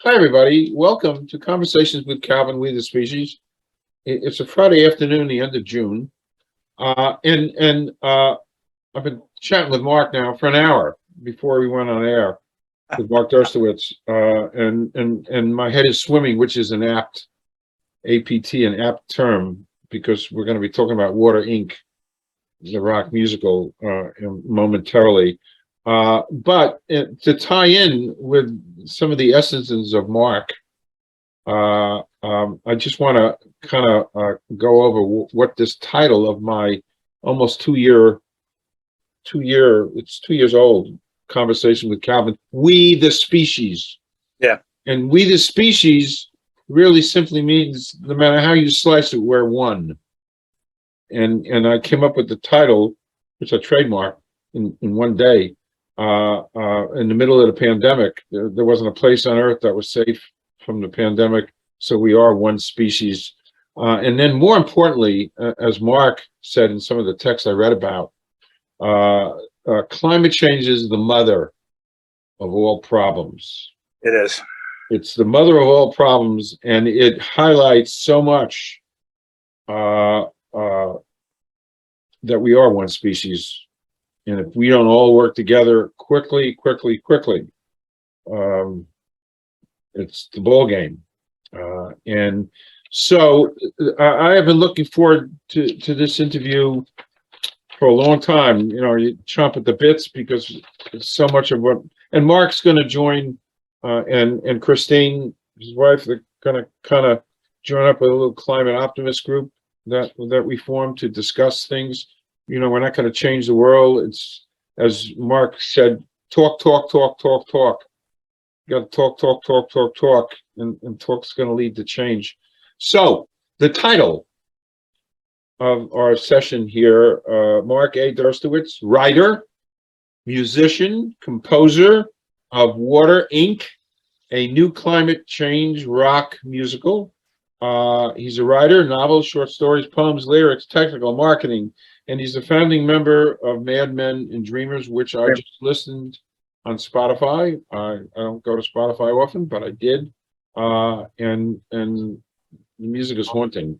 Hi, everybody. Welcome to Conversations with Calvin, We the Species. It's a Friday afternoon, the end of June. I've been chatting with Mark now for an hour before we went on air with Mark DURSTEWITZ. And my head is swimming, which is an apt, APT, an apt term, because we're going to be talking about Water Inc., the rock musical, momentarily. But to tie in with some of the essences of Mark, I just want to kind of go over what this title of my almost 2 years old conversation with Calvin, We the Species. Yeah. And we the species really simply means no matter how you slice it, we're one. And I came up with the title, which I trademarked in one day. In the middle of the pandemic, there wasn't a place on earth that was safe from the pandemic. So we are one species. And then more importantly, as Mark said in some of the texts I read about, climate change is the mother of all problems. It is. It's the mother of all problems, and it highlights so much that we are one species. And if we don't all work together quickly, it's the ball game. And so I have been looking forward to this interview for a long time. You know, you chomp at the bits because it's so much of what, and Mark's going to join, and Christine, his wife, they're going to kind of join up with a little climate optimist group that we formed to discuss things. You know, we're not going to change the world. It's, as Mark said, talk. You got to talk, and talk's going to lead to change. So the title of our session here, Mark A. DURSTEWITZ, writer, musician, composer of Water Inc., a new climate change rock musical. He's a writer, novels, short stories, poems, lyrics, technical marketing, and he's a founding member of Madmen Dreamers, which I just listened on Spotify. I don't go to Spotify often, but I did. And the music is haunting.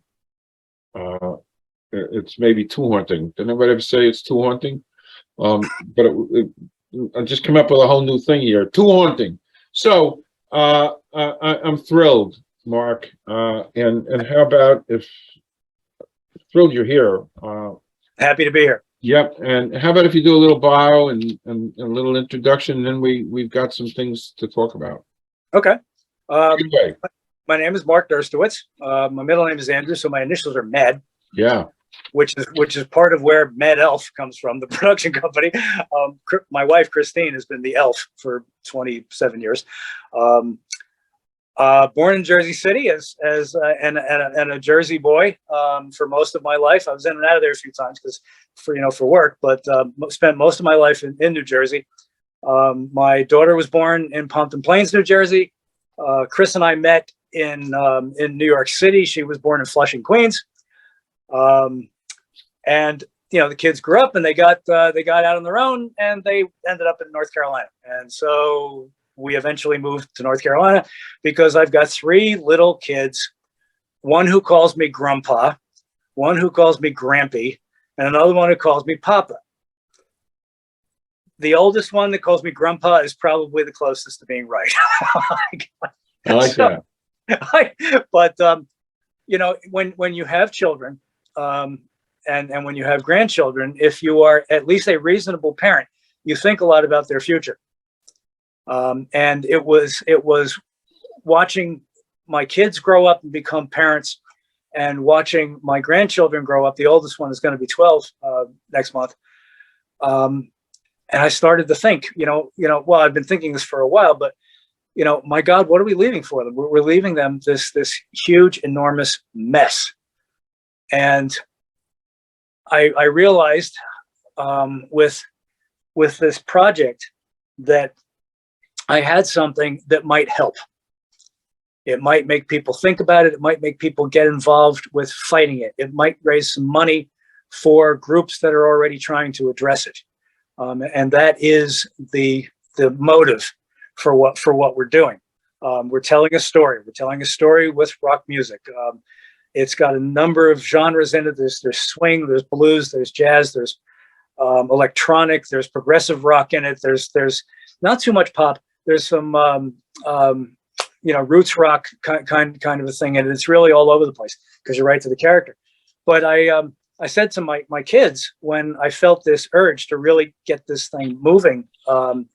It's maybe too haunting. Did anybody ever say it's too haunting? But I just came up with a whole new thing here. Too haunting. So I'm thrilled, Mark. And how about if thrilled you're here? Happy to be here. Yep. And how about if you do a little bio and a little introduction, and then we've got some things to talk about. Okay. Anyway. My name is Mark DURSTEWITZ. My middle name is Andrew, so my initials are Mad. Yeah. Which is part of where MadElf comes from, the production company. My wife Christine has been the elf for 27 years. Born in Jersey City and a Jersey boy for most of my life. I was in and out of there a few times for work, but spent most of my life in New Jersey. My daughter was born in Pompton Plains, New Jersey. Chris and I met in New York City. She was born in Flushing, Queens. And the kids grew up and they got out on their own, and they ended up in North Carolina. And so we eventually moved to North Carolina because I've got 3 little kids, one who calls me Grandpa, one who calls me Grampy, and another one who calls me Papa. The oldest one that calls me Grandpa is probably the closest to being right. I like that. But when you have children, and when you have grandchildren, if you are at least a reasonable parent, you think a lot about their future. And it was watching my kids grow up and become parents, and watching my grandchildren grow up. The oldest one is going to be 12 next month. And I started to think, well, I've been thinking this for a while, but my God, what are we leaving for them? We're leaving them this huge, enormous mess. And I realized with this project that I had something that might help. It might make people think about it. It might make people get involved with fighting it. It might raise some money for groups that are already trying to address it. And that is the motive for what we're doing. We're telling a story. We're telling a story with rock music. It's got a number of genres in it. There's swing, there's blues, there's jazz, there's electronic, there's progressive rock in it. There's not too much pop. There's some roots rock kind of a thing, and it's really all over the place because you're right to the character. But I said to my kids when I felt this urge to really get this thing moving, that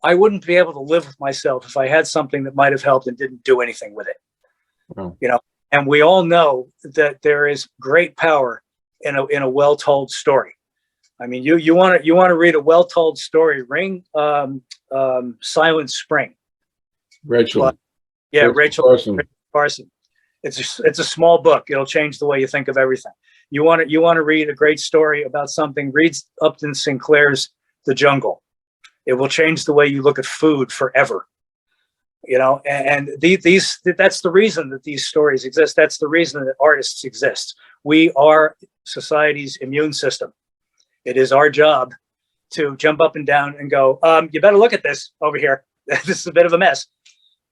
I wouldn't be able to live with myself if I had something that might have helped and didn't do anything with it. Oh. And we all know that there is great power in a well-told story. I mean, you want to read a well-told story, ring Silent Spring. Rachel. Rachel Carson. It's a small book. It'll change the way you think of everything. You want to read a great story about something, read Upton Sinclair's The Jungle. It will change the way you look at food forever. And that's the reason that these stories exist. That's the reason that artists exist. We are society's immune system. It is our job to jump up and down and go, you better look at this over here. This is a bit of a mess.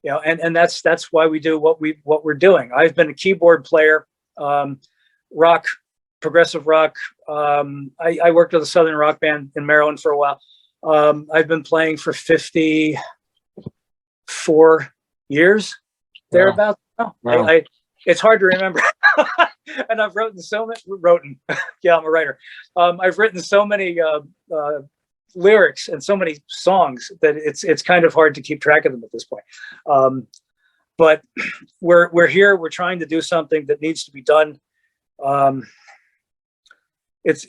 And that's why we do what we're doing. I've been a keyboard player, rock, progressive rock. I worked with a Southern rock band in Maryland for a while. I've been playing for 54 years, thereabouts. Wow. It's hard to remember. And I've written so many, yeah, I'm a writer. I've written so many lyrics and so many songs that it's kind of hard to keep track of them at this point. But we're here, we're trying to do something that needs to be done. It's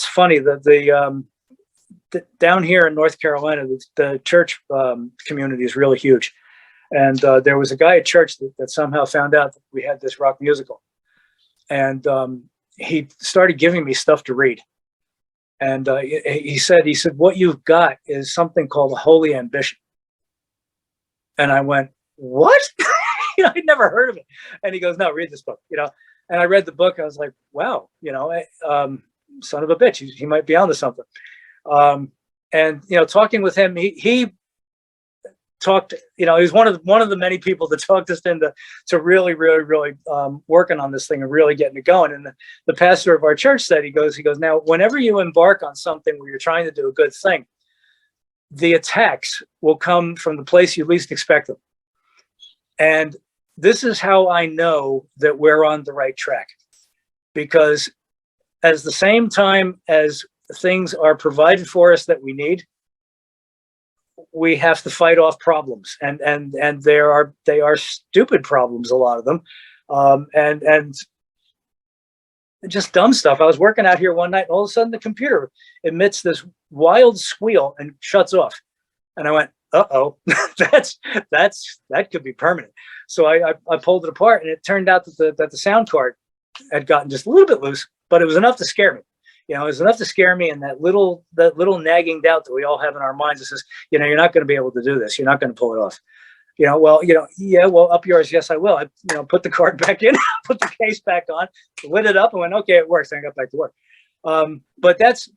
funny that the down here in North Carolina, the church community is really huge. And there was a guy at church that somehow found out that we had this rock musical. And he started giving me stuff to read. And he said, what you've got is something called a holy ambition. And I went, what? I'd never heard of it. And he goes, no, read this book, And I read the book. I was like, wow, son of a bitch. He might be onto something. And talking with him, he talked, he was one of the many people that talked us into really working on this thing and really getting it going. And the pastor of our church said, he goes, now, whenever you embark on something where you're trying to do a good thing, the attacks will come from the place you least expect them. And this is how I know that we're on the right track, because at the same time as things are provided for us that we need, we have to fight off problems, and they are stupid problems, a lot of them, and just dumb stuff. I was working out here one night, and all of a sudden the computer emits this wild squeal and shuts off, and I went, uh-oh, that could be permanent. So I pulled it apart, and it turned out that the sound card had gotten just a little bit loose, but it was enough to scare me. It was enough to scare me, and that little nagging doubt that we all have in our minds that says, you're not going to be able to do this. You're not going to pull it off. Yeah, well, up yours. Yes, I will. I, put the card back in, put the case back on, lit it up, and went, okay, it works. And I got back to work. But that's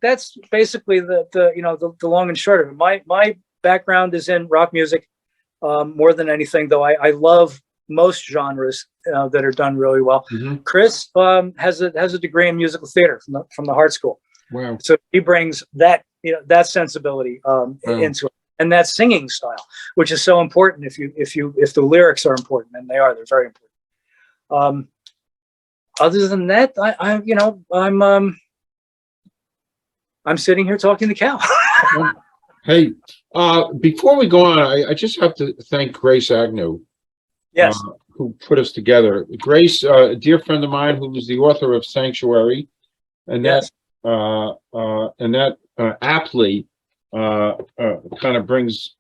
basically the long and short of it. My background is in rock music, more than anything, though I love most genres that are done really well. Mm-hmm. Chris has a degree in musical theater from the Hart School. Wow! So he brings that that sensibility into it, and that singing style, which is so important. If the lyrics are important, and they're very important. Other than that, I'm sitting here talking to Cal. Hey, before we go on, I just have to thank Grace Agnew. Yes. Who put us together. Grace, a dear friend of mine, who was the author of Sanctuary, and yes. that aptly kind of brings,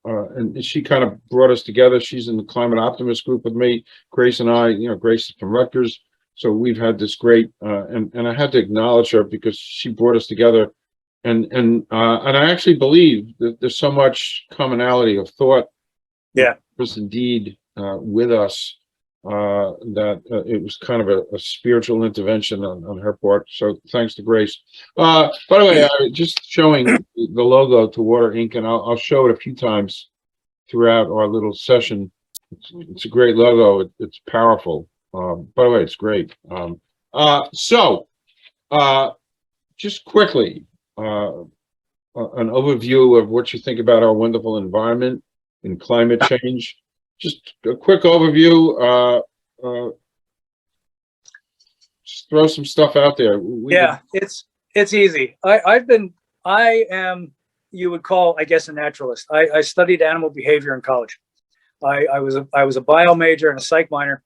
and she kind of brought us together. She's in the Climate Optimist group with me. Grace and I, Grace is from Rutgers, so we've had this great, and I had to acknowledge her because she brought us together, and I actually believe that there's so much commonality of thought. Yeah. Was indeed with us, that it was kind of a spiritual intervention on her part. So thanks to Grace. By the way, just showing the logo to Water Ink, and I'll show it a few times throughout our little session. It's a great logo. It's powerful. By the way, it's great. Just quickly, an overview of what you think about our wonderful environment and climate change. Just a quick overview. Just throw some stuff out there. Yeah, it's easy. I am, you would call, I guess, a naturalist. I studied animal behavior in college. I was a bio major and a psych minor,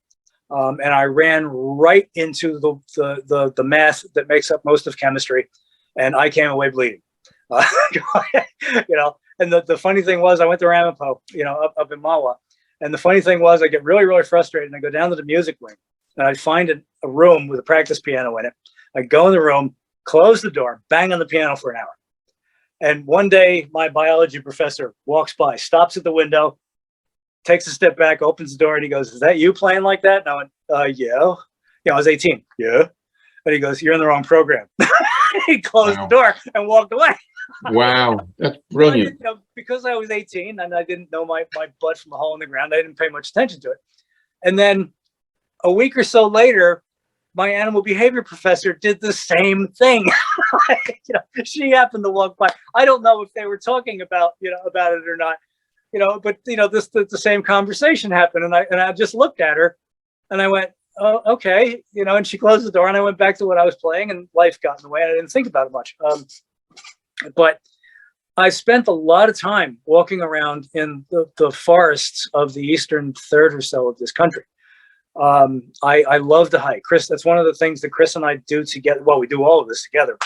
and I ran right into the math that makes up most of chemistry, and I came away bleeding. And the funny thing was, I went to Ramapo, up in Mawa, and the funny thing was, I get really frustrated, and I go down to the music wing, and I find a room with a practice piano in it. I go in the room, close the door, bang on the piano for an hour. And one day, my biology professor walks by, stops at the window, takes a step back, opens the door, and he goes, "Is that you playing like that?" And I went, "Yeah." I was 18. "Yeah." And he goes, "You're in the wrong program." He closed the door and walked away. Wow, that's brilliant. Because I was 18 and I didn't know my butt from a hole in the ground, I didn't pay much attention to it. And then a week or so later, my animal behavior professor did the same thing. She happened to walk by. I don't know if they were talking about it or not, but the same conversation happened, and I just looked at her, and I went, "Oh, okay," and she closed the door, and I went back to what I was playing, and life got in the way, and I didn't think about it much. But I spent a lot of time walking around in the forests of the eastern third or so of this country. I love to hike. Chris, that's one of the things that Chris and I do together. Well, we do all of this together,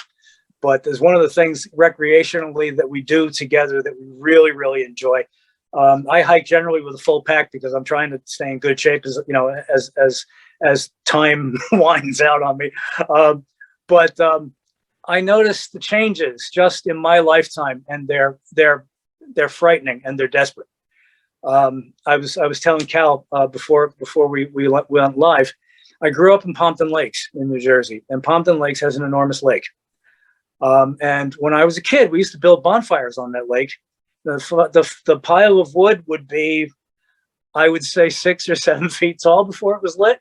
but there's one of the things recreationally that we do together that we really enjoy. I hike generally with a full pack because I'm trying to stay in good shape as time winds out on me. But I noticed the changes just in my lifetime, and they're frightening and they're desperate. I was telling Cal before we went live. I grew up in Pompton Lakes in New Jersey, and Pompton Lakes has an enormous lake. And when I was a kid, we used to build bonfires on that lake. The pile of wood would be, I would say, 6 or 7 feet tall before it was lit,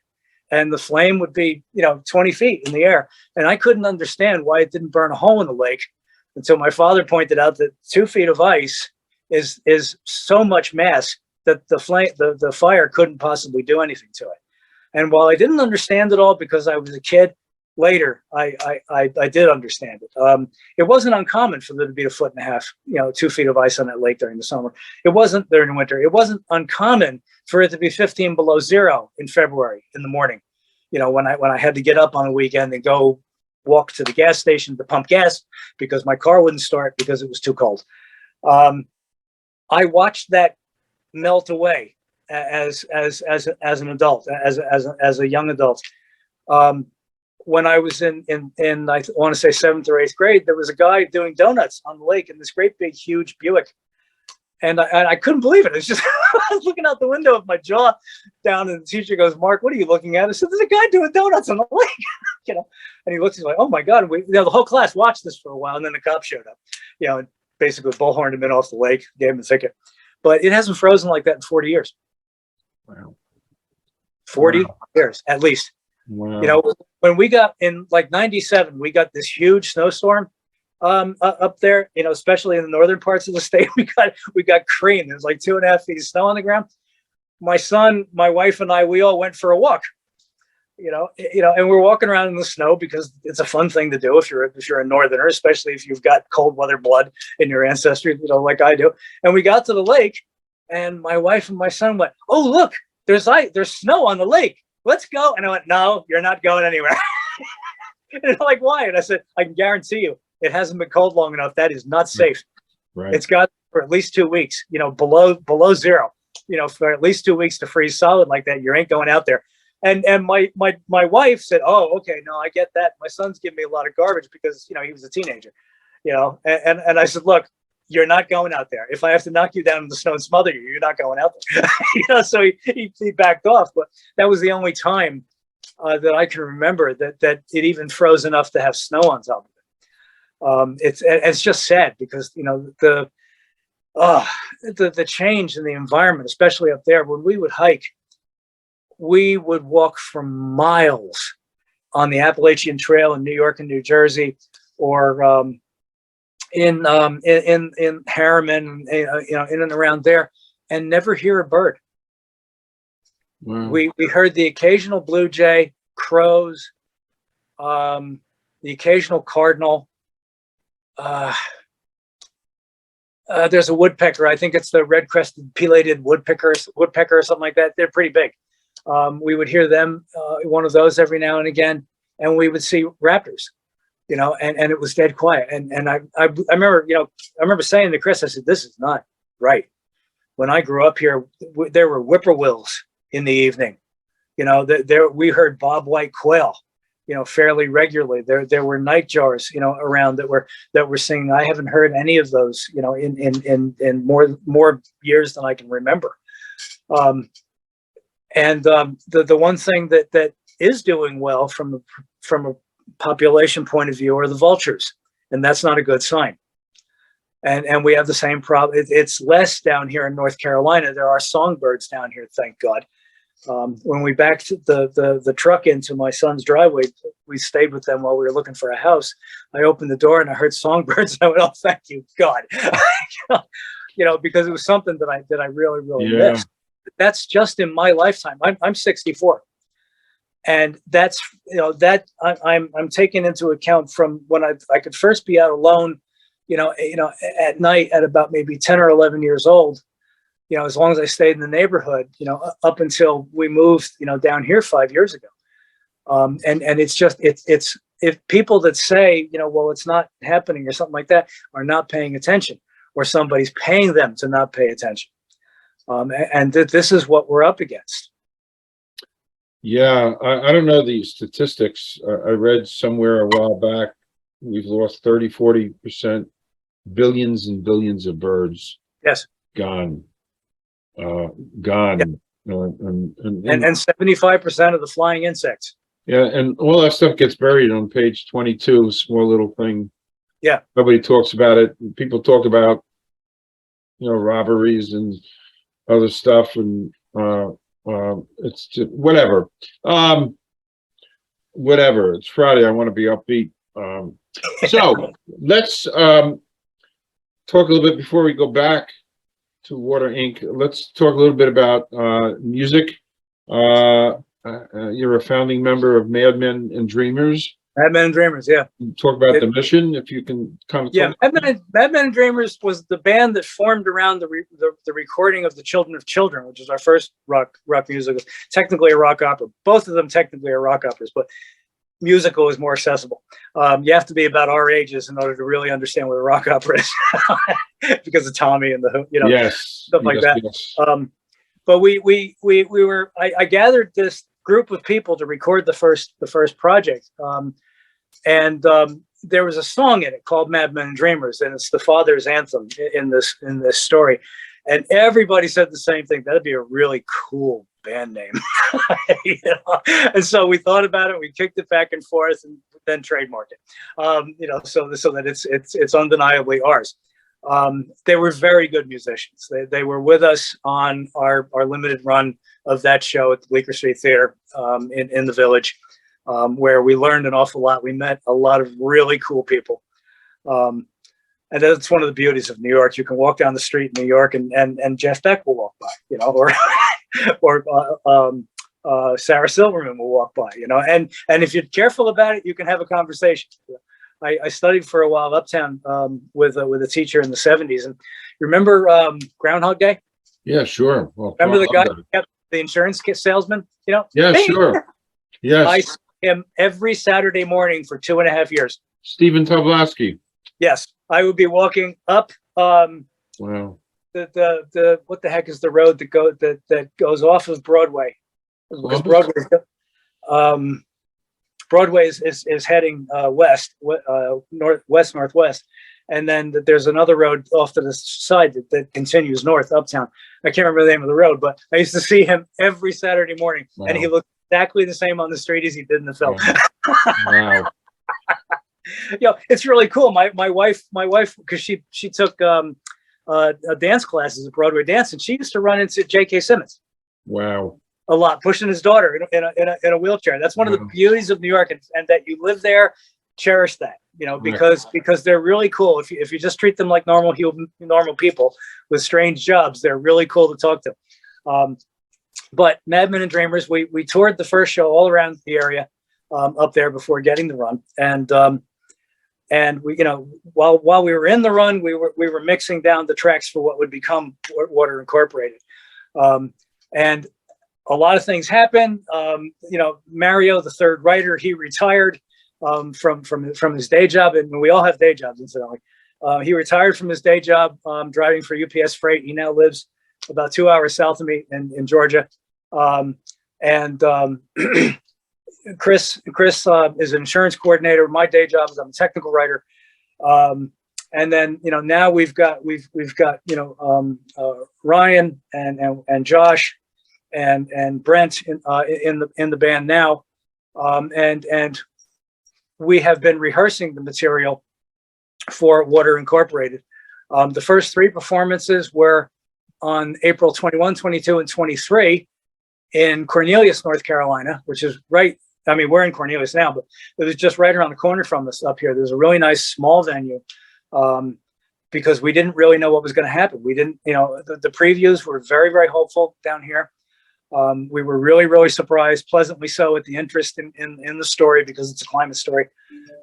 and the flame would be 20 feet in the air. And I couldn't understand why it didn't burn a hole in the lake until my father pointed out that 2 feet of ice is so much mass that the fire couldn't possibly do anything to it. And while I didn't understand it all because I was a kid, later I did understand it. It wasn't uncommon for there to be 1.5 feet, 2 feet of ice on that lake during the summer. It wasn't during the winter. It wasn't uncommon for it to be 15 below zero in February in the morning. When I had to get up on a weekend and go walk to the gas station to pump gas because my car wouldn't start because it was too cold. I watched that melt away as an adult, as a young adult. When I was in I want to say 7th or 8th grade, there was a guy doing donuts on the lake in this great big huge Buick, and I couldn't believe it. It's just I was looking out the window with my jaw down, and the teacher goes, "Mark, what are you looking at?" I said, "There's a guy doing donuts on the lake," And he looks, he's like, "Oh my God!" And the whole class watched this for a while, and then the cops showed up, and basically bullhorned him in off the lake, gave him a ticket. But it hasn't frozen like that in 40 years. Wow. 40 years at least. Wow. When we got in like 97, we got this huge snowstorm up there, especially in the northern parts of the state. We got cream. There's like 2.5 feet of snow on the ground. My son, my wife, and I, we all went for a walk. And we're walking around in the snow because it's a fun thing to do if you're a northerner, especially if you've got cold weather blood in your ancestry, like I do. And we got to the lake, and my wife and my son went, "Oh, look, there's snow on the lake. Let's go." And I went, "No, you're not going anywhere." And they're like, "Why?" And I said, "I can guarantee you, it hasn't been cold long enough. That is not safe. Right. It's got for at least 2 weeks, below zero, for at least 2 weeks to freeze solid like that. You ain't going out there." And my wife said, "Oh, okay, no, I get that. My son's giving me a lot of garbage because he was a teenager, and I said, "Look, you're not going out there. If I have to knock you down in the snow and smother you, you're not going out there. So he backed off. But that was the only time that I can remember that it even froze enough to have snow on top of it. It's just sad because the change in the environment, especially up there. When we would hike, we would walk for miles on the Appalachian Trail in New York and New Jersey, or in Harriman, in and around there, and never hear a bird. Wow. We heard the occasional blue jay, crows, the occasional cardinal. There's a woodpecker. I think it's the red-crested pileated woodpecker or something like that. They're pretty big. We would hear them, one of those every now and again, and we would see raptors. And it was dead quiet. And I remember saying to Chris, I said, "This is not right." When I grew up here, there were whippoorwills in the evening. We heard bobwhite quail, fairly regularly. There were nightjars, around that were singing. I haven't heard any of those, in more years than I can remember. The one thing that is doing well from a population point of view are the vultures, and that's not a good sign. And we have the same problem. It's less down here in North Carolina. There are songbirds down here, thank God. When we backed the truck into my son's driveway, we stayed with them while we were looking for a house. I opened the door and I heard songbirds, and I went, "Oh, thank you, God," because it was something that I really, really missed. That's just in my lifetime. I'm 64. And that's, I'm taking into account from when I could first be out alone, at night at about maybe 10 or 11 years old, as long as I stayed in the neighborhood, up until we moved, down here 5 years ago. And it's just, it's if people that say, well, it's not happening or something like that are not paying attention, or somebody's paying them to not pay attention. This is what we're up against. Yeah, I don't know the statistics. I read somewhere a while back, we've lost 30–40%, billions and billions of birds. Yes. Gone. Yep. And 75% of the flying insects. Yeah, and all that stuff gets buried on page 22, small little thing. Yeah. Nobody talks about it. People talk about, robberies and other stuff, and it's just whatever. Whatever. It's Friday. I want to be upbeat. So let's talk a little bit before we go back to Water Inc. Let's talk a little bit about music. You're a founding member of Madmen Dreamers. Madmen Dreamers, yeah. Talk about the mission, if you can kind of. Yeah, Madmen Dreamers was the band that formed around the recording of The Children of Children, which is our first rock musical. Technically a rock opera. Both of them technically are rock operas, but musical is more accessible. You have to be about our ages in order to really understand what a rock opera is, because of Tommy and stuff like that. Yes. But I gathered this group of people to record the first project. There was a song in it called Madmen Dreamers, and it's the father's anthem in this story. And everybody said the same thing. That'd be a really cool band name. And so we thought about it, we kicked it back and forth, and then trademarked it. So that it's undeniably ours. They were very good musicians. They were with us on our limited run of that show at the Bleecker Street Theater in the Village, where we learned an awful lot. We met a lot of really cool people. And that's one of the beauties of New York. You can walk down the street in New York and Jeff Beck will walk by, or Sarah Silverman will walk by, and if you're careful about it, you can have a conversation. I studied for a while uptown with a teacher in the 70s. And you remember Groundhog Day? Yeah, sure. Well, remember the guy who kept the insurance salesman? Yeah, sure. Yes. I saw him every Saturday morning for 2.5 years. Stephen Tobolowsky. Yes, I would be walking up. Wow. The what the heck is the road that goes off of Broadway? Because Broadway. Broadway is heading northwest, and then there's another road off to the side that continues north uptown. I can't remember the name of the road, but I used to see him every Saturday morning, and he looked exactly the same on the street as he did in the film. Wow. It's really cool. My wife, because she took dance classes at Broadway dance, and she used to run into J.K. Simmons. Wow. A lot, pushing his daughter in a wheelchair. That's one of the beauties of New York, and that you live there, cherish that, because they're really cool. If you just treat them like normal people with strange jobs, they're really cool to talk to. But Madmen and Dreamers, we toured the first show all around the area up there before getting the run, and we, while we were in the run, we were mixing down the tracks for what would become Water Incorporated, and a lot of things happened. Mario, the third writer, he retired from his day job, and we all have day jobs, incidentally. He retired from his day job driving for UPS Freight. He now lives about 2 hours south of me in Georgia. Chris is an insurance coordinator. My day job is I'm a technical writer. And then, now we've got Ryan and Josh and Brent in the band now. And we have been rehearsing the material for Water Incorporated. The first 3 performances were on April 21, 22, and 23 in Cornelius, North Carolina, which is right. I mean, we're in Cornelius now, but it was just right around the corner from us up here. There's a really nice small venue because we didn't really know what was going to happen. We didn't, the previews were very, very hopeful down here. We were really, really surprised, pleasantly so, at the interest in the story because it's a climate story.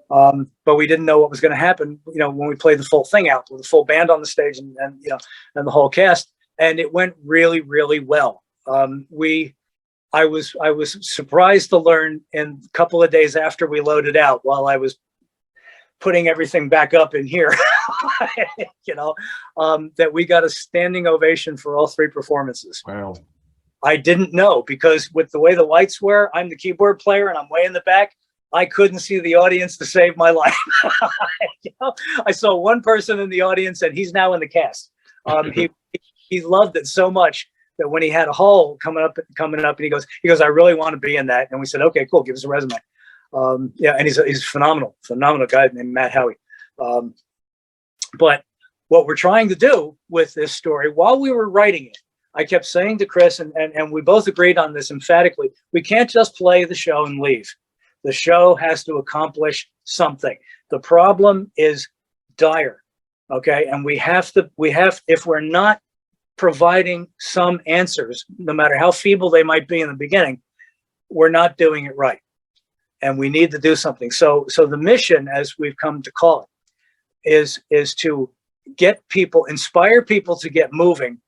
But we didn't know what was going to happen, when we played the full thing out with the full band on the stage and the whole cast. And it went really, really well. I was surprised to learn in a couple of days after we loaded out, while I was putting everything back up in here, that we got a standing ovation for all 3 performances. Wow. I didn't know, because with the way the lights were, I'm the keyboard player and I'm way in the back. I couldn't see the audience to save my life. I saw one person in the audience, and he's now in the cast. He loved it so much that when he had a hole coming up, and he goes, I really want to be in that. And we said, okay, cool, give us a resume. And he's a phenomenal guy named Matt Howie. But what we're trying to do with this story, while we were writing it, I kept saying to Chris, and we both agreed on this emphatically, we can't just play the show and leave. The show has to accomplish something. The problem is dire, okay? And we have, if we're not providing some answers, no matter how feeble they might be in the beginning, we're not doing it right. And we need to do something. So the mission, as we've come to call it, is to get people, inspire people to get moving,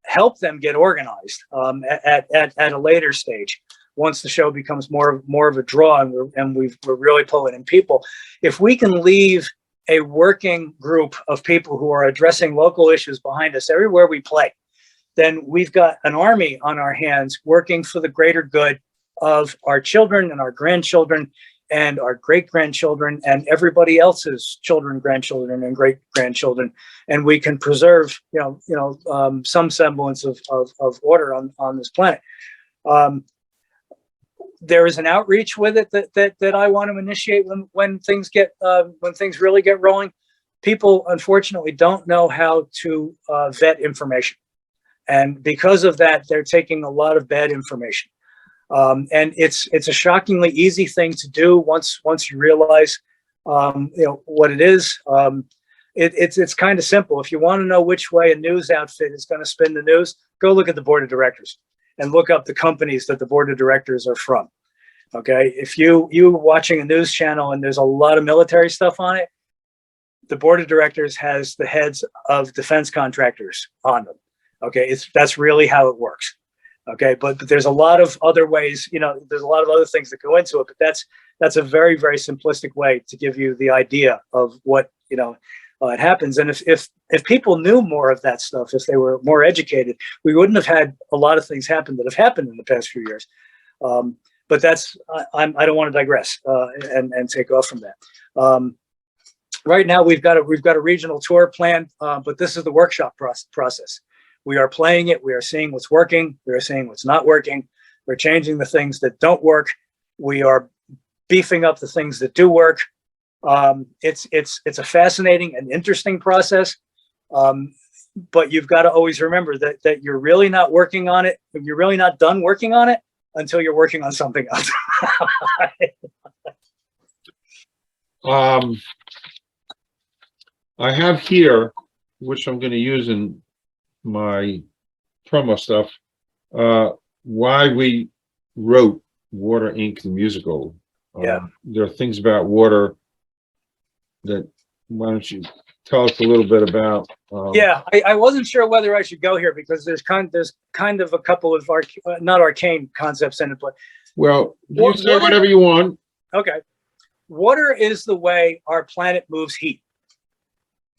help them get organized at a later stage, once the show becomes more of a draw, and we're really pulling in people. If we can leave a working group of people who are addressing local issues behind us everywhere we play, then we've got an army on our hands working for the greater good of our children and our grandchildren and our great-grandchildren and everybody else's children, grandchildren, and great-grandchildren. And we can preserve, some semblance of order on this planet. There is an outreach with it that I want to initiate when things really get rolling. People, unfortunately, don't know how to vet information. And because of that, they're taking a lot of bad information. And it's a shockingly easy thing to do once you realize, what it is. It's kind of simple. If you want to know which way a news outfit is going to spin the news, go look at the board of directors and look up the companies that the board of directors are from. Okay. If you watching a news channel and there's a lot of military stuff on it, the board of directors has the heads of defense contractors on them. Okay. That's really how it works. Okay. But there's a lot of other ways, there's a lot of other things that go into it, but that's a very, very simplistic way to give you the idea of what, it happens. And if people knew more of that stuff, if they were more educated, we wouldn't have had a lot of things happen that have happened in the past few years. But that's, I don't want to digress and take off from that. Right now we've got a regional tour planned, but this is the workshop process. We are playing it. We are seeing what's working. We are seeing what's not working. We're changing the things that don't work. We are beefing up the things that do work. It's a fascinating and interesting process. But you've got to always remember that you're really not working on it. You're really not done working on it until you're working on something else. I have here, which I'm going to use in my promo stuff, why we wrote Water Inc., the musical. Yeah. There are things about water that, why don't you tell us a little bit about? Yeah, I wasn't sure whether I should go here because there's kind of a couple of not arcane concepts in it, but well, you say whatever you want. Okay. Water is the way our planet moves heat.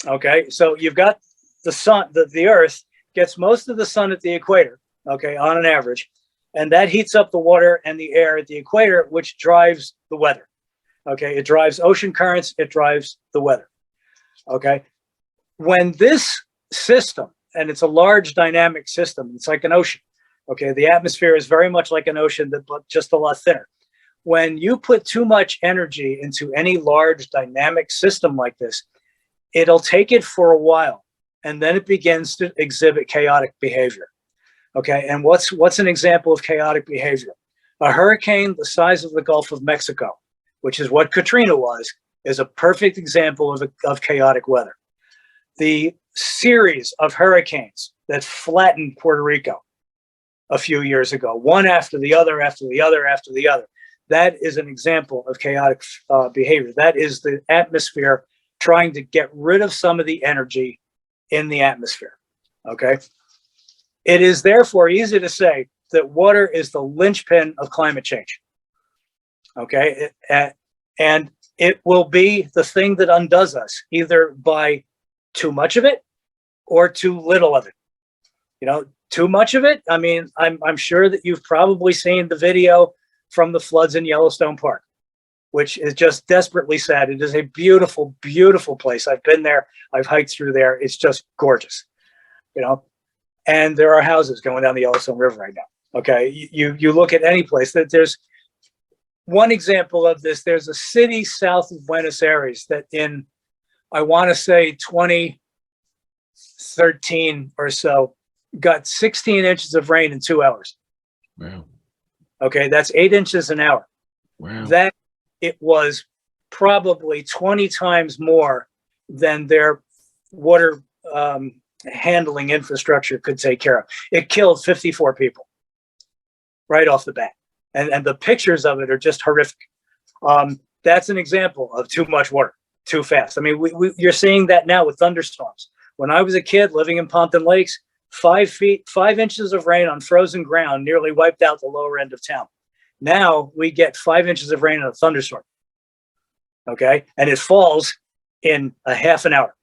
Okay, so you've got the sun, the Earth gets most of the sun at the equator, okay, on an average, and that heats up the water and the air at the equator, which drives the weather. Okay, it drives ocean currents, it drives the weather. Okay, when this system, and it's a large dynamic system, it's like an ocean. Okay, the atmosphere is very much like an ocean, but just a lot thinner. When you put too much energy into any large dynamic system like this, it'll take it for a while, and then it begins to exhibit chaotic behavior. Okay, and what's an example of chaotic behavior? A hurricane the size of the Gulf of Mexico, which is what Katrina was, is a perfect example of chaotic weather. The series of hurricanes that flattened Puerto Rico a few years ago, one after the other, after the other, after the other, that is an example of chaotic behavior. That is the atmosphere trying to get rid of some of the energy in the atmosphere, okay? It is therefore easy to say that water is the linchpin of climate change, okay? And it will be the thing that undoes us, either by too much of it or too little of it. You know, too much of it, I mean, I'm sure that you've probably seen the video from the floods in Yellowstone Park, which is just desperately sad. It is a beautiful, beautiful place. I've been there. I've hiked through there. It's just gorgeous, you know. And there are houses going down the Yellowstone River right now. Okay, you look at any place that there's one example of this. There's a city south of Buenos Aires that in, I want to say 2013 or so, got 16 inches of rain in 2 hours. Wow. Okay, that's 8 inches an hour. Wow. That it was probably 20 times more than their water handling infrastructure could take care of. It killed 54 people right off the bat. And the pictures of it are just horrific. That's an example of too much water, too fast. I mean, you're seeing that now with thunderstorms. When I was a kid living in Pompton Lakes, 5 inches of rain on frozen ground nearly wiped out the lower end of town. Now we get 5 inches of rain in a thunderstorm. Okay. And it falls in a half an hour.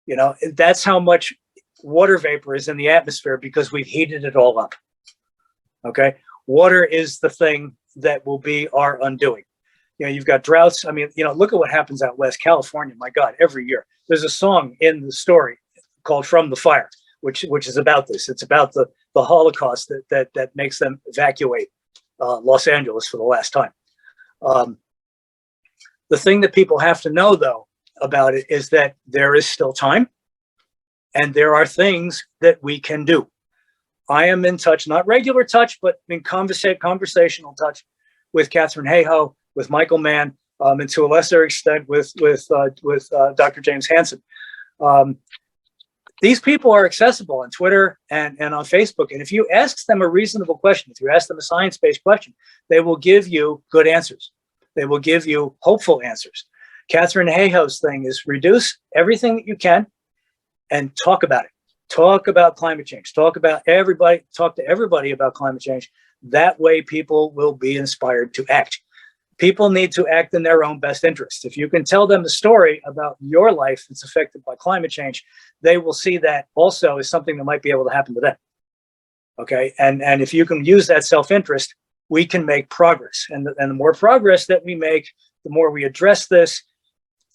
You know, that's how much water vapor is in the atmosphere because we've heated it all up. Okay. Water is the thing that will be our undoing. You know, you've got droughts. I mean, you know, look at what happens out west California. My God, every year there's a song in the story called "From the Fire," which is about this. It's about the Holocaust that makes them evacuate Los Angeles for the last time. The thing that people have to know, though, about it is that there is still time, and there are things that we can do. I am in touch, not regular touch, but in conversational touch with Catherine Hayhoe, with Michael Mann, and to a lesser extent with Dr. James Hansen. These people are accessible on Twitter and on Facebook. And if you ask them a reasonable question, if you ask them a science-based question, they will give you good answers. They will give you hopeful answers. Catherine Hayhoe's thing is reduce everything that you can and talk about it. Talk about climate change. Talk to everybody about climate change. That way people will be inspired to act. People need to act in their own best interest. If you can tell them a story about your life that's affected by climate change, they will see that also as something that might be able to happen to them. Okay. And if you can use that self-interest we can make progress. And the more progress that we make, the more we address this,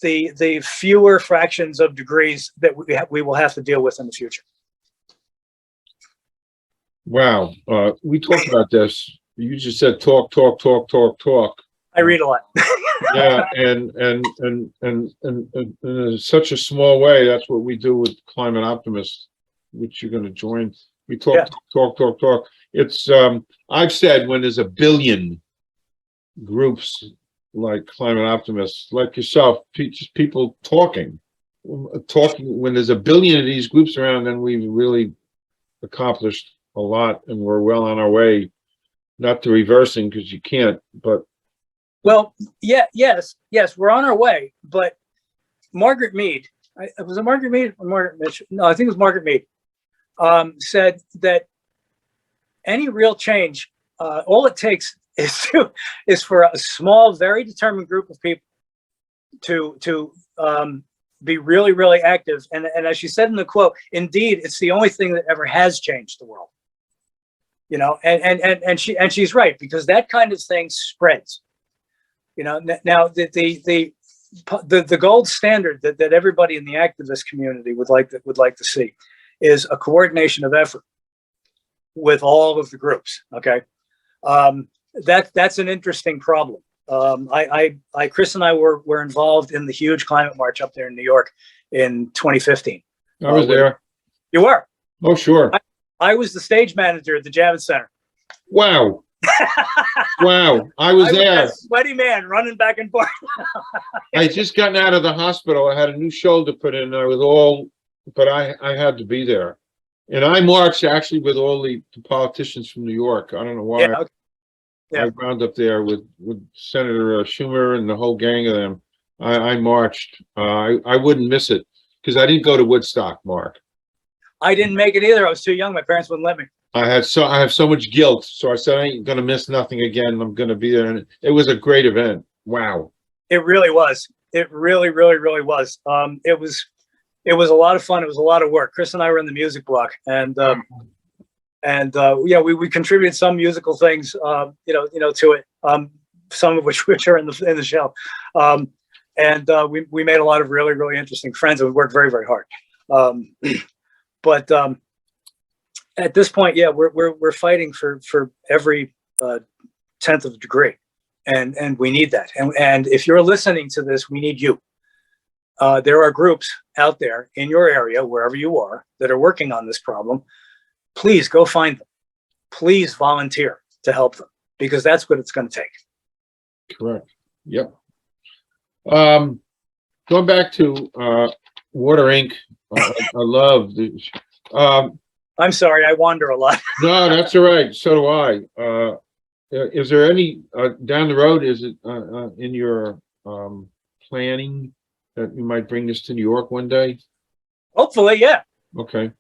the fewer fractions of degrees that we will have to deal with in the future. Wow. We talked about this. You just said talk. I read a lot. Yeah, and in such a small way, that's what we do with Climate Optimists, which you're going to join. We talk, Yeah. talk. It's I've said when there's a billion groups like Climate Optimists, like yourself, just people talking. When there's a billion of these groups around, then we've really accomplished a lot, and we're well on our way. Not to reversing, because you can't, but. Well, yes, we're on our way. But Margaret Mead, was it Margaret Mead or Margaret Mitchell? No, I think it was Margaret Mead, said that any real change, all it takes is for a small, very determined group of people to be really, really active. And as she said in the quote, indeed, it's the only thing that ever has changed the world. You know, and she's right, because that kind of thing spreads. You know, now the gold standard that everybody in the activist community would like to see is a coordination of effort with all of the groups. Okay, that's an interesting problem. Chris and I were involved in the huge climate march up there in New York in 2015. I was there. You were? Oh, sure. I was the stage manager at the Javits Center. Wow. Wow. I was there. That sweaty man running back and forth. I had just gotten out of the hospital. I had a new shoulder put in. But I had to be there. And I marched actually with all the politicians from New York. I don't know why. Yeah, okay. Yeah. I wound up there with Senator Schumer and the whole gang of them. I marched. I wouldn't miss it, because I didn't go to Woodstock, Mark. I didn't make it either. I was too young. My parents wouldn't let me. I have so much guilt. So I said, I ain't going to miss nothing again. I'm going to be there. And it was a great event. Wow. It really was. It really, really, really was. It was a lot of fun. It was a lot of work. Chris and I were in the music block, and we contributed some musical things, to it. Some of which are in the show. We made a lot of really, really interesting friends, and we worked very, very hard. But at this point, we're fighting for every 10th of a degree, and we need that. And if you're listening to this, we need you. There are groups out there in your area, wherever you are, that are working on this problem. Please go find them. Please volunteer to help them, because that's what it's going to take. Correct. Yep. Going back to Water Inc. I love the. I'm sorry, I wander a lot. No, that's all right. So do I. Is there any down the road? Is it in your planning that you might bring this to New York one day? Hopefully, yeah. Okay.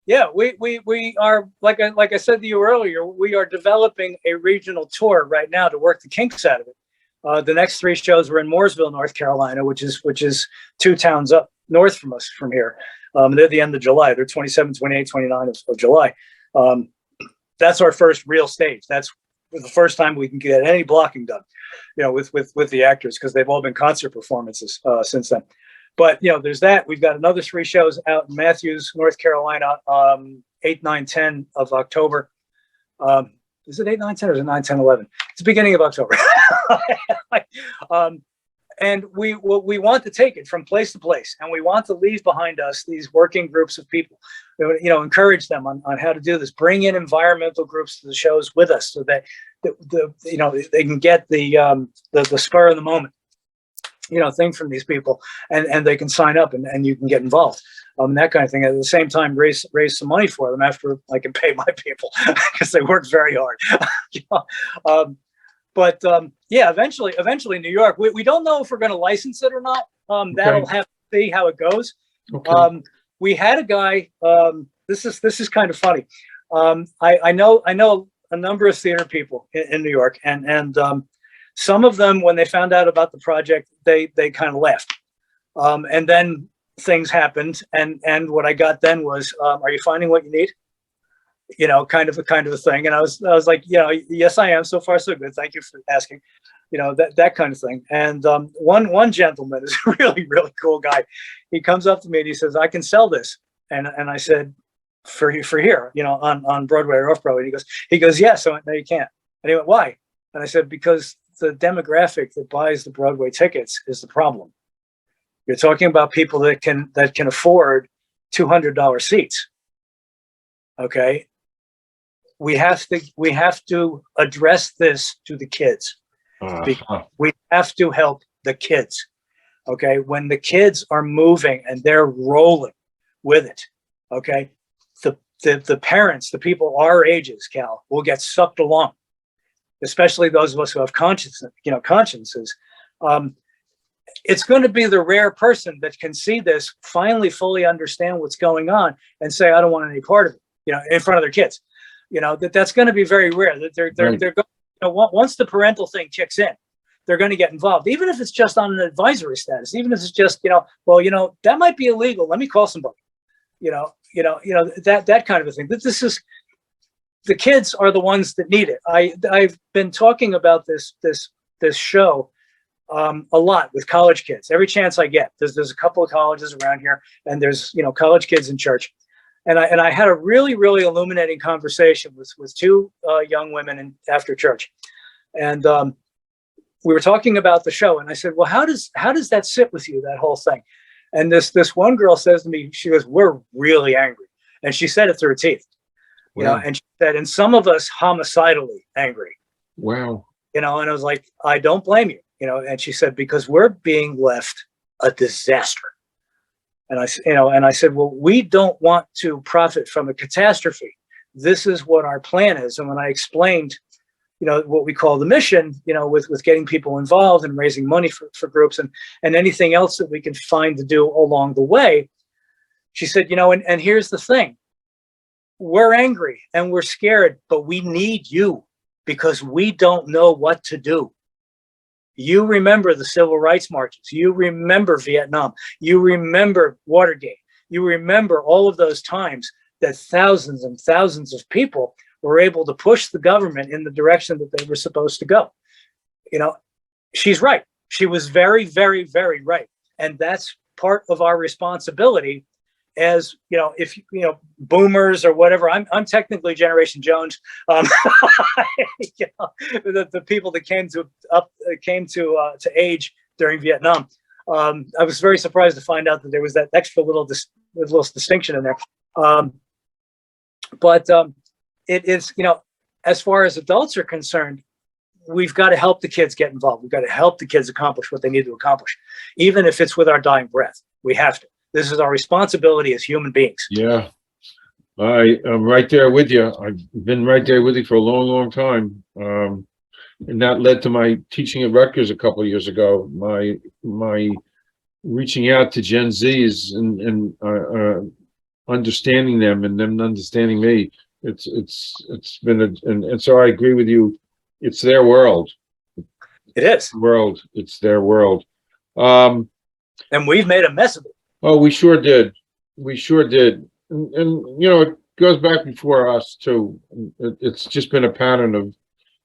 Yeah, we are, like I said to you earlier, we are developing a regional tour right now to work the kinks out of it. The next 3 shows were in Mooresville, North Carolina, which is 2 towns up north from us from here. They're the end of July. They're 27, 28, 29 of July. That's our first real stage. That's the first time we can get any blocking done, with the actors, because they've all been concert performances since then. But, there's that. We've got another 3 shows out in Matthews, North Carolina, 8, 9, 10 of October. Is it 8, 9, 10 or is it 9, 10, 11? It's the beginning of October. And we want to take it from place to place, and we want to leave behind us these working groups of people, encourage them on how to do this, bring in environmental groups to the shows with us, so that they can get the spur of the moment, thing from these people, and they can sign up and you can get involved, that kind of thing. At the same time, raise some money for them after I can pay my people, because they work very hard. But eventually New York, we don't know if we're going to license it or not. That'll have to see how it goes. Okay. We had a guy, this is kind of funny. I know a number of theater people in New York, and some of them, when they found out about the project, they kind of left. And then things happened, and what I got then was, are you finding what you need? kind of a thing. And I was like, yes, I am. So far, so good. Thank you for asking, that kind of thing. And one gentleman is a really, really cool guy. He comes up to me and he says, I can sell this. And I said, for here, on Broadway or off Broadway. And he goes, yes. I went, no, you can't. And he went, why? And I said, because the demographic that buys the Broadway tickets is the problem. You're talking about people that can afford $200 seats. Okay. We have to address this to the kids. We have to help the kids. Okay. When the kids are moving and they're rolling with it, okay, the parents, the people our ages, Cal, will get sucked along, especially those of us who have consciences. It's going to be the rare person that can see this, finally fully understand what's going on, and say, I don't want any part of it, in front of their kids. That's going to be very rare. That they're going, once the parental thing kicks in, they're going to get involved, even if it's just on an advisory status, even if it's just, that might be illegal. Let me call somebody, that kind of a thing. This is, the kids are the ones that need it. I've been talking about this show a lot with college kids. Every chance I get, there's a couple of colleges around here, and there's college kids in church, and I had a really, really illuminating conversation with two young women after church, and we were talking about the show, and I said, well, how does that sit with you, that whole thing? And this one girl says to me, she goes, we're really angry, and she said it through her teeth. Wow. And she said, and some of us homicidally angry. Wow. And I was like, I don't blame you, and she said, because we're being left a disaster. And I said, well, we don't want to profit from a catastrophe. This is what our plan is. And when I explained, what we call the mission, with getting people involved and raising money for groups and anything else that we can find to do along the way, she said, and here's the thing. We're angry and we're scared, but we need you because we don't know what to do. You remember the civil rights marches. You remember Vietnam. You remember Watergate. You remember all of those times that thousands and thousands of people were able to push the government in the direction that they were supposed to go. She's right. She was very, very, very right. And that's part of our responsibility as, if, boomers or whatever. I'm technically Generation Jones. The people that came to age during Vietnam. I was very surprised to find out that there was that extra little distinction in there. But it is, as far as adults are concerned, we've got to help the kids get involved. We've got to help the kids accomplish what they need to accomplish, even if it's with our dying breath. We have to. This is our responsibility as human beings. Yeah, I'm right there with you. I've been right there with you for a long, long time. And that led to my teaching at Rutgers a couple of years ago. My reaching out to Gen Zs and understanding them and them understanding me. It's been and so I agree with you. It's their world. It is. World. It's their world. And we've made a mess of it. Oh, we sure did. We sure did. And it goes back before us too. It's just been a pattern of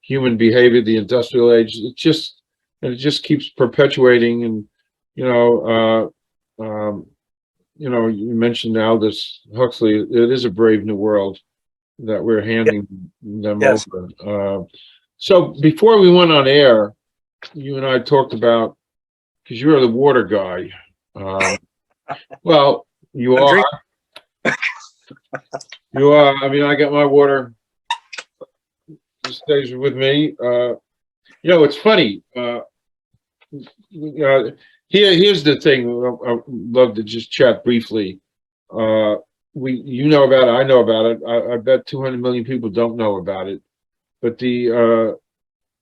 human behavior, the industrial age. It just keeps perpetuating. And you mentioned Aldous Huxley. It is a brave new world that we're handing them over. So before we went on air, you and I talked about, because you're the water guy. Well, you are. You are. I mean, I got my water. It stays with me. It's funny. Here's the thing. I'd love to just chat briefly. You know about it. I know about it. I bet 200 million people don't know about it. But the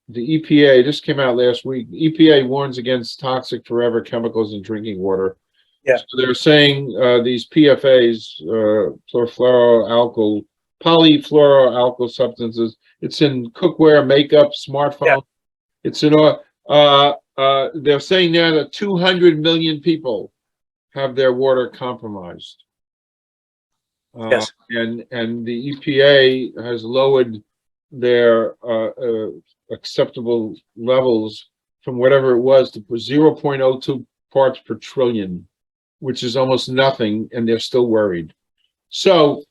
EPA, this came out last week. The EPA warns against toxic forever chemicals in drinking water. Yeah. So they're saying these PFAs, polyfluoroalkyl substances. It's in cookware, makeup, smartphone. Yeah. It's in they're saying now that 200 million people have their water compromised. Yes. And the EPA has lowered their acceptable levels from whatever it was to 0.02 parts per trillion, which is almost nothing, and they're still worried. So,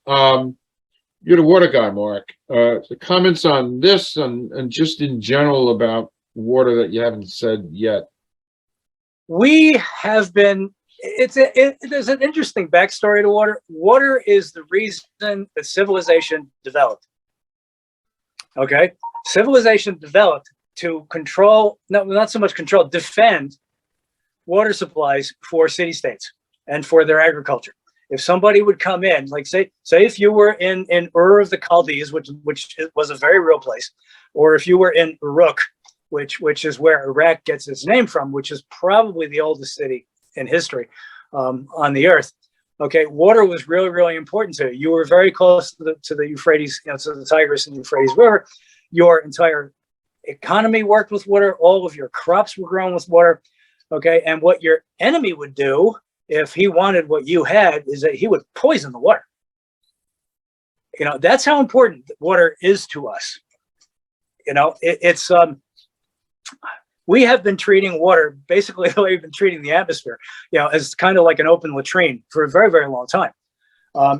you're the water guy, Mark. The comments on this and just in general about water that you haven't said yet. We have been, there's an interesting backstory to water. Water is the reason that civilization developed. Okay? Civilization developed to control, no, not so much control, defend water supplies for city-states and for their agriculture. If somebody would come in, like say if you were in Ur of the Chaldees, which was a very real place, or if you were in Uruk, which is where Iraq gets its name from, which is probably the oldest city in history on the earth. Okay, water was really, really important to you. You were very close to the Euphrates, to the Tigris and Euphrates River. Your entire economy worked with water. All of your crops were grown with water. Okay, and what your enemy would do if he wanted what you had is that he would poison the water. That's how important water is to us. We have been treating water basically the way we've been treating the atmosphere, as kind of like an open latrine for a very, very long time.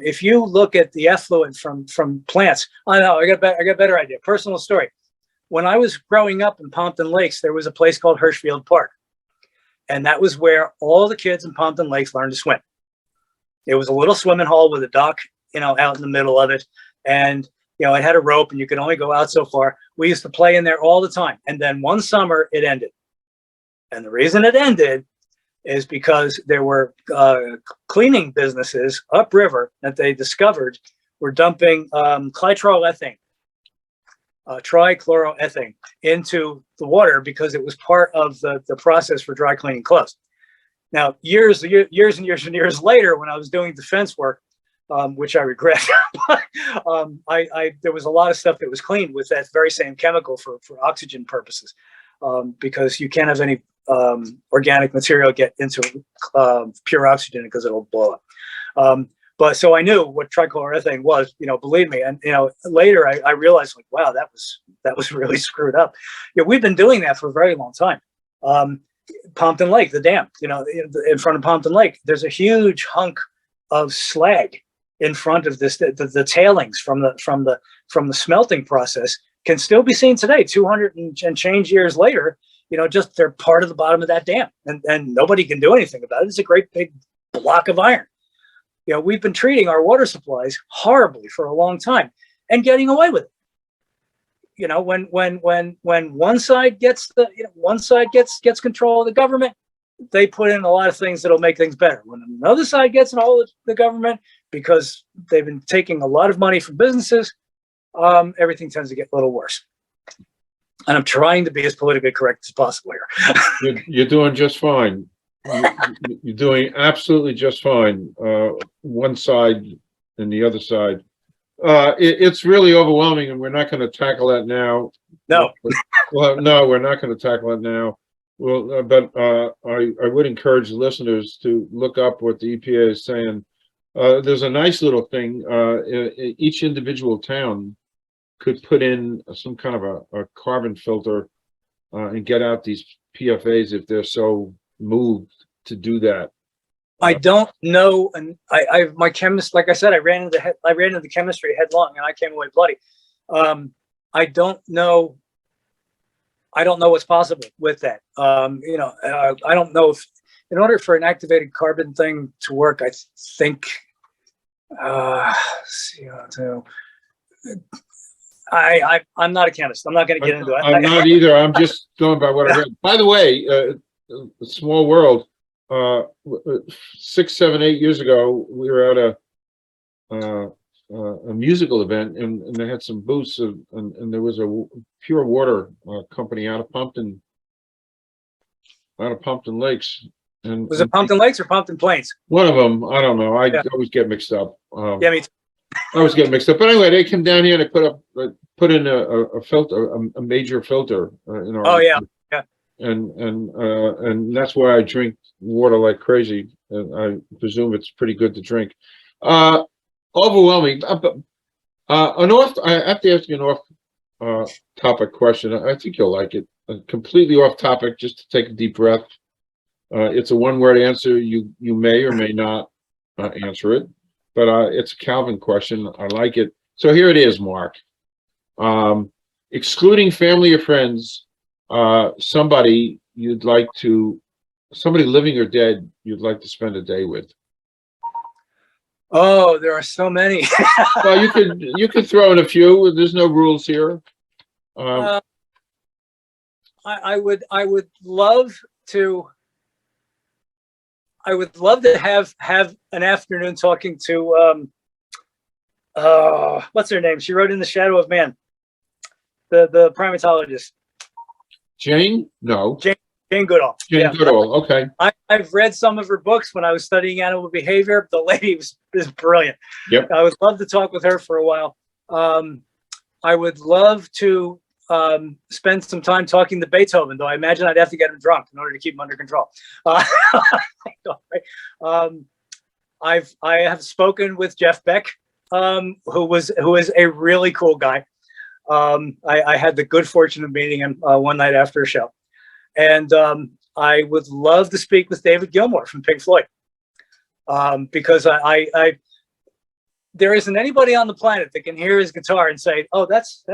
If you look at the effluent from plants, I got a better idea. Personal story. When I was growing up in Pompton Lakes, there was a place called Hirschfield Park. And that was where all the kids in Pompton Lakes learned to swim. It was a little swimming hole with a dock, out in the middle of it. And, it had a rope and you could only go out so far. We used to play in there all the time. And then one summer it ended. And the reason it ended is because there were cleaning businesses upriver that they discovered were dumping trichloroethane into the water because it was part of the process for dry cleaning clothes. Now, years and years later, when I was doing defense work, which I regret, there was a lot of stuff that was cleaned with that very same chemical for oxygen purposes, because you can't have any organic material get into pure oxygen because it'll blow up. But so I knew what trichloroethane was, believe me. And, later I realized, like, wow, that was really screwed up. We've been doing that for a very long time. Pompton Lake, the dam, in front of Pompton Lake, there's a huge hunk of slag in front of this. The tailings from the smelting process can still be seen today, 200 and change years later. Just they're part of the bottom of that dam, and nobody can do anything about it. It's a great big block of iron. We've been treating our water supplies horribly for a long time and getting away with it. When one side gets gets control of the government, they put in a lot of things that'll make things better. When another side gets in all of the government, because they've been taking a lot of money from businesses, everything tends to get a little worse. And I'm trying to be as politically correct as possible here. You're doing just fine. You're doing absolutely just fine. One side and the other side. It's really overwhelming, and we're not going to tackle that now. No. Well, no, we're not going to tackle it now. Well, but I would encourage the listeners to look up what the EPA is saying. There's a nice little thing. Each individual town could put in some kind of a carbon filter and get out these PFAs if they're so moved to do that. I don't know, and my chemist, like I said, I ran into the chemistry headlong, and I came away bloody. I don't know what's possible with that. I don't know if, in order for an activated carbon thing to work, I think CO2. I'm not a chemist. I'm not going to get into it. I'm not either. I'm just going by what I read. By the way, a small world. 6, 7, 8 years ago, we were at a musical event, and they had some booths, and there was a pure water company out of Pompton Lakes. And was it Pompton Lakes or Pompton Plains? One of them, I don't know. I always get mixed up. Yeah, me too. I always get mixed up. But anyway, they came down here and they put in a filter, a major filter. Oh yeah. And that's why I drink water like crazy. And I presume it's pretty good to drink. overwhelming. I have to ask you an topic question. I think you'll like it. Completely off topic, just to take a deep breath. It's a one-word answer. You may or may not answer it, but it's a Calvin question. I like it. So here it is, Mark. Excluding family or friends, somebody living or dead, you'd like to spend a day with. Oh, there are so many. Well, you could throw in a few. There's no rules here. I would love to. I would love to have an afternoon talking to what's her name? She wrote In the Shadow of Man, the primatologist. Jane? No. Jane Goodall. Jane Goodall. Okay. I've read some of her books when I was studying animal behavior. The lady is brilliant. Yep. I would love to talk with her for a while. I would love to spend some time talking to Beethoven, though I imagine I'd have to get him drunk in order to keep him under control. I have spoken with Jeff Beck, who is a really cool guy. I had the good fortune of meeting him one night after a show. And I would love to speak with David Gilmour from Pink Floyd, because there isn't anybody on the planet that can hear his guitar and say, "Oh, that's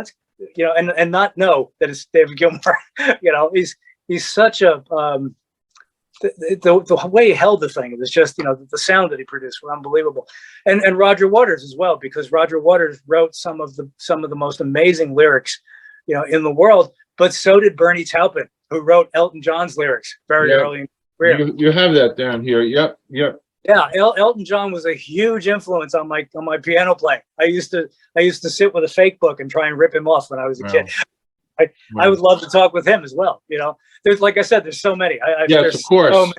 and not know that it's David Gilmour." He's such a the way he held the thing. It was just the sound that he produced were unbelievable, and Roger Waters as well, because Roger Waters wrote some of the most amazing lyrics in the world. But so did Bernie Taupin, who wrote Elton John's lyrics very early in his career. You have that down here. Yep. Yeah, Elton John was a huge influence on my piano playing. I used to sit with a fake book and try and rip him off when I was a kid. I would love to talk with him as well. There's, like I said, there's so many. Yes, of course. So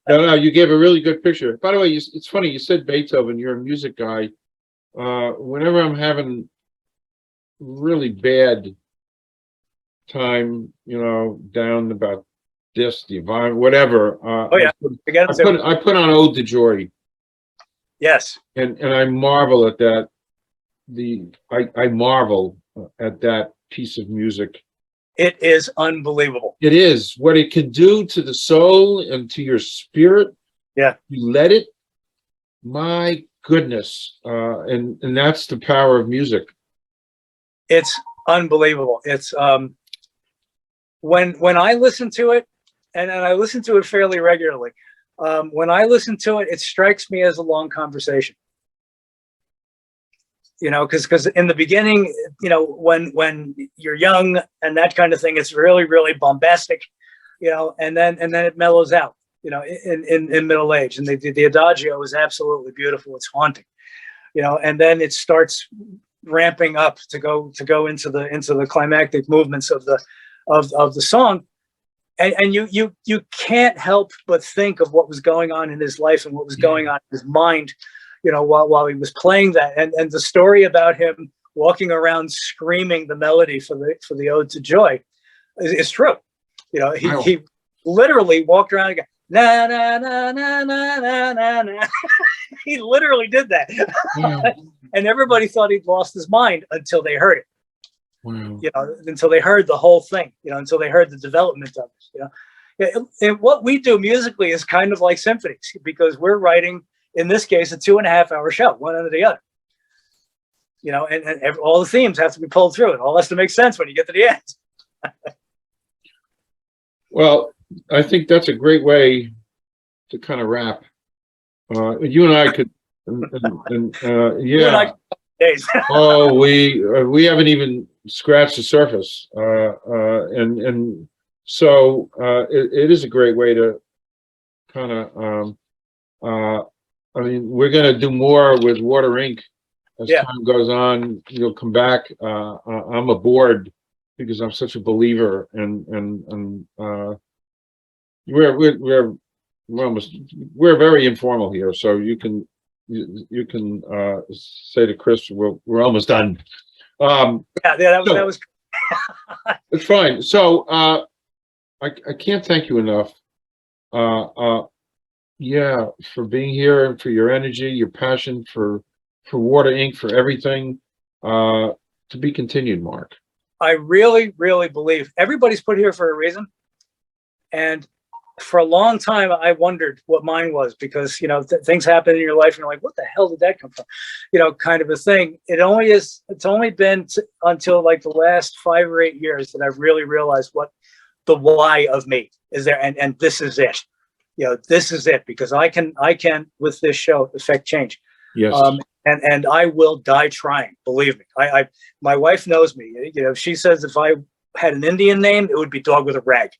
no, you gave a really good picture. By the way, it's funny you said Beethoven. You're a music guy. Whenever I'm having really bad time, down about the environment, whatever. I put on Ode to Joy. Yes. And I marvel at that. I marvel at that piece of music. It is unbelievable. It is what it can do to the soul and to your spirit. Yeah. You let it. My goodness. And that's the power of music. It's unbelievable. It's when I listen to it, and I listen to it fairly regularly. When I listen to it, it strikes me as a long conversation. Because in the beginning, when you're young and that kind of thing, it's really, really bombastic, and then it mellows out, in middle age. And the adagio is absolutely beautiful. It's haunting, and then it starts ramping up to go into the climactic movements of the song. And you can't help but think of what was going on in his life and what was going on in his mind, while he was playing that, and the story about him walking around screaming the melody for the Ode to Joy is true. He literally walked around and go, na na na na na na na na. He literally did that. And everybody thought he'd lost his mind until they heard it. Wow. Until they heard the whole thing, until they heard the development of it. And what we do musically is kind of like symphonies, because we're writing, in this case, a 2.5-hour show, one under the other. And all the themes have to be pulled through. It all has to make sense when you get to the end. Well, I think that's a great way to kind of wrap. You and I could, yeah. Oh, we haven't even scratched the surface, and so it is a great way to kind of. I mean, we're going to do more with Water Inc. as time goes on. You'll come back. I'm aboard because I'm such a believer, and we're very informal here, so you can say to Chris, we're almost done. That was it's fine. So I can't thank you enough. For being here and for your energy, your passion for for Water Inc., for everything. To be continued, Mark. I really, really believe everybody's put here for a reason. And for a long time, I wondered what mine was, because, you know, things happen in your life and you're like, what the hell did that come from? You know, kind of a thing. It's only been until like the last 5 or 8 years that I've really realized what the why of me is there. And this is it. You know, this is it, because I can with this show affect change. Yes. And I will die trying. Believe me. My wife knows me. You know, she says if I had an Indian name, it would be Dog with a Rag,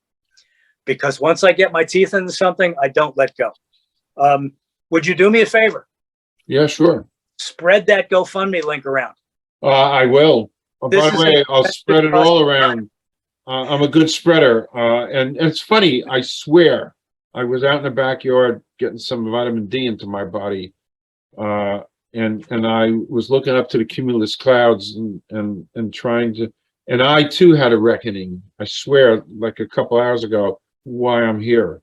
because once I get my teeth into something, I don't let go. Would you do me a favor? Yeah, sure. Spread that GoFundMe link around. I will. By the way, I'll spread it all around. I'm a good spreader. And it's funny, I swear, I was out in the backyard getting some vitamin D into my body. And I was looking up to the cumulus clouds and trying to, and I too had a reckoning. I swear, like a couple hours ago, why I'm here.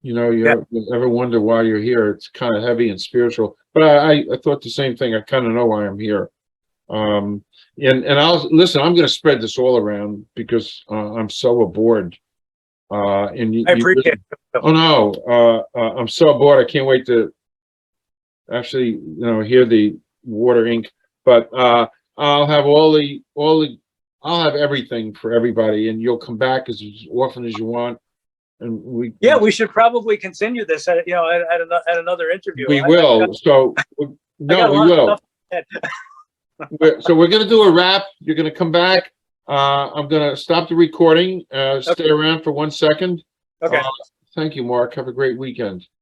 You know, you ever wonder why you're here? It's kind of heavy and spiritual, but I thought the same thing. I kind of know why I'm here. And I'll listen, I'm going to spread this all around, because I'm so aboard. And I appreciate it. Oh no, I'm so bored. I can't wait to actually, you know, hear the Water Inc. But I'll have I'll have everything for everybody, and you'll come back as often as you want. And we should probably continue this at another interview. We will. We will. So we're going to do a wrap. You're going to come back. I'm going to stop the recording. Stay around for 1 second. Okay. Thank you, Mark. Have a great weekend.